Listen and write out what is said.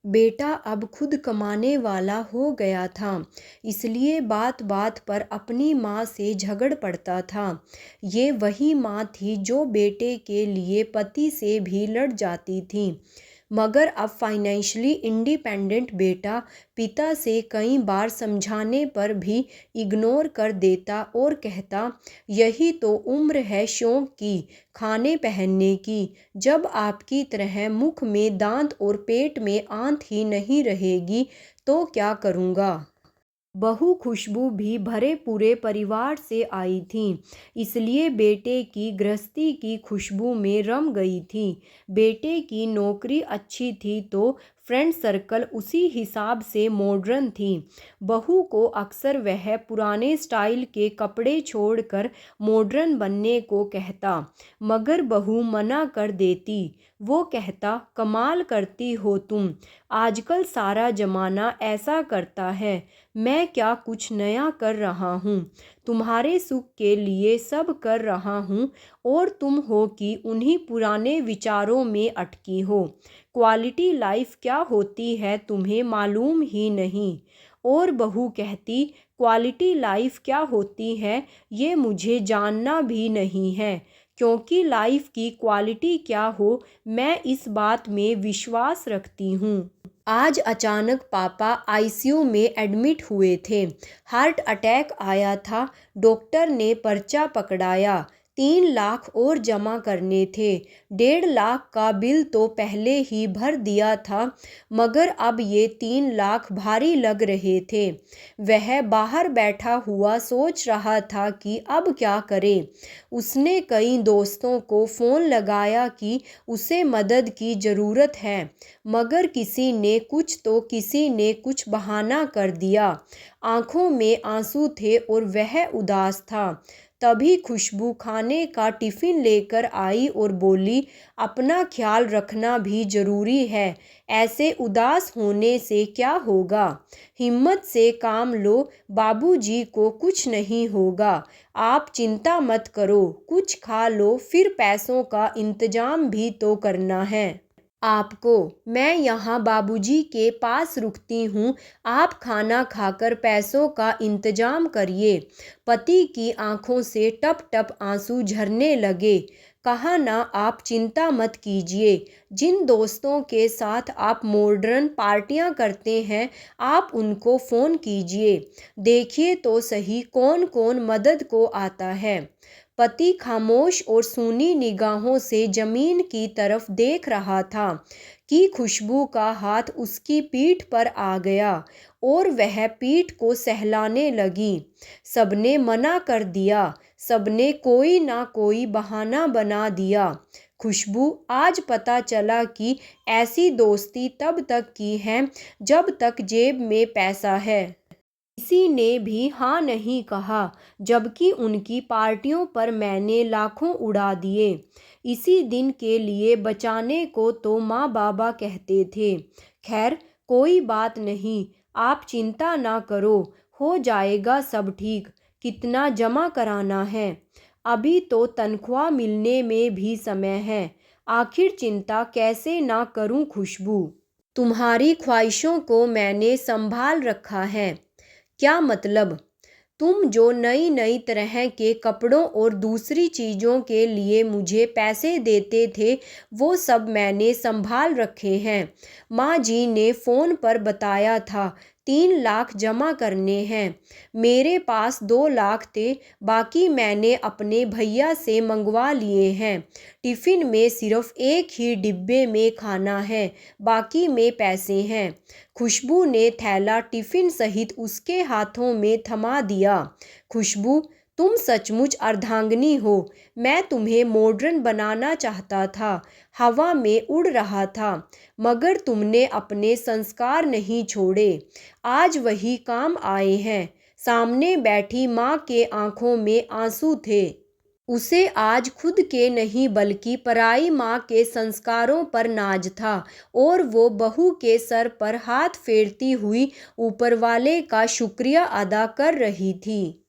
बेटा अब खुद कमाने वाला हो गया था, इसलिए बात बात पर अपनी माँ से झगड़ पड़ता था। ये वही माँ थी जो बेटे के लिए पति से भी लड़ जाती थी। मगर अब फाइनेंशियली इंडिपेंडेंट बेटा पिता से कई बार समझाने पर भी इग्नोर कर देता और कहता, यही तो उम्र है शौक की, खाने पहनने की। जब आपकी तरह मुख में दांत और पेट में आंत ही नहीं रहेगी तो क्या करूँगा। बहू खुशबू भी भरे पूरे परिवार से आई थी, इसलिए बेटे की गृहस्थी की खुशबू में रम गई थी। बेटे की नौकरी अच्छी थी तो फ्रेंड सर्कल उसी हिसाब से मॉडर्न थी। बहू को अक्सर वह पुराने स्टाइल के कपड़े छोड़कर मॉडर्न बनने को कहता, मगर बहू मना कर देती। वो कहता, कमाल करती हो तुम, आजकल सारा जमाना ऐसा करता है, मैं क्या कुछ नया कर रहा हूँ। तुम्हारे सुख के लिए सब कर रहा हूँ और तुम हो कि उन्हीं पुराने विचारों में अटकी हो। क्वालिटी लाइफ क्या होती है तुम्हें मालूम ही नहीं। और बहू कहती, क्वालिटी लाइफ क्या होती है ये मुझे जानना भी नहीं है, क्योंकि लाइफ की क्वालिटी क्या हो मैं इस बात में विश्वास रखती हूँ। आज अचानक पापा आईसीयू में एडमिट हुए थे। हार्ट अटैक आया था। डॉक्टर ने पर्चा पकड़ाया, 3 लाख और जमा करने थे। 1.5 लाख का बिल तो पहले ही भर दिया था, मगर अब ये 3 लाख भारी लग रहे थे। वह बाहर बैठा हुआ सोच रहा था कि अब क्या करे। उसने कई दोस्तों को फ़ोन लगाया कि उसे मदद की ज़रूरत है, मगर किसी ने कुछ बहाना कर दिया। आंखों में आंसू थे और वह उदास था। तभी खुशबू खाने का टिफ़िन लेकर आई और बोली, अपना ख्याल रखना भी ज़रूरी है, ऐसे उदास होने से क्या होगा। हिम्मत से काम लो, बाबूजी को कुछ नहीं होगा। आप चिंता मत करो, कुछ खा लो, फिर पैसों का इंतजाम भी तो करना है आपको। मैं यहाँ बाबूजी के पास रुकती हूँ, आप खाना खाकर पैसों का इंतजाम करिए। पति की आंखों से टप टप आंसू झरने लगे। कहा ना, आप चिंता मत कीजिए। जिन दोस्तों के साथ आप मॉडर्न पार्टियां करते हैं, आप उनको फ़ोन कीजिए, देखिए तो सही कौन कौन मदद को आता है। पति खामोश और सूनी निगाहों से जमीन की तरफ देख रहा था कि खुशबू का हाथ उसकी पीठ पर आ गया और वह पीठ को सहलाने लगी। सबने मना कर दिया, सबने कोई ना कोई बहाना बना दिया। खुशबू, आज पता चला कि ऐसी दोस्ती तब तक की है जब तक जेब में पैसा है। किसी ने भी हाँ नहीं कहा, जबकि उनकी पार्टियों पर मैंने लाखों उड़ा दिए। इसी दिन के लिए बचाने को तो माँ बाबा कहते थे। खैर कोई बात नहीं, आप चिंता ना करो, हो जाएगा सब ठीक। कितना जमा कराना है? अभी तो तनख्वाह मिलने में भी समय है। आखिर चिंता कैसे ना करूं खुशबू, तुम्हारी ख्वाहिशों को मैंने संभाल रखा है। क्या मतलब? तुम जो नई नई तरह के कपड़ों और दूसरी चीज़ों के लिए मुझे पैसे देते थे, वो सब मैंने संभाल रखे हैं। माँ जी ने फ़ोन पर बताया था 3 लाख जमा करने हैं। मेरे पास 2 लाख थे, बाकी मैंने अपने भैया से मंगवा लिए हैं। टिफ़िन में सिर्फ एक ही डिब्बे में खाना है, बाकी में पैसे हैं। खुशबू ने थैला टिफ़िन सहित उसके हाथों में थमा दिया। खुशबू, तुम सचमुच अर्धांगिनी हो। मैं तुम्हें मॉडर्न बनाना चाहता था, हवा में उड़ रहा था, मगर तुमने अपने संस्कार नहीं छोड़े। आज वही काम आए हैं। सामने बैठी माँ के आंखों में आंसू थे। उसे आज खुद के नहीं बल्कि पराई माँ के संस्कारों पर नाज था और वो बहू के सर पर हाथ फेरती हुई ऊपरवाले का शुक्रिया अदा कर रही थी।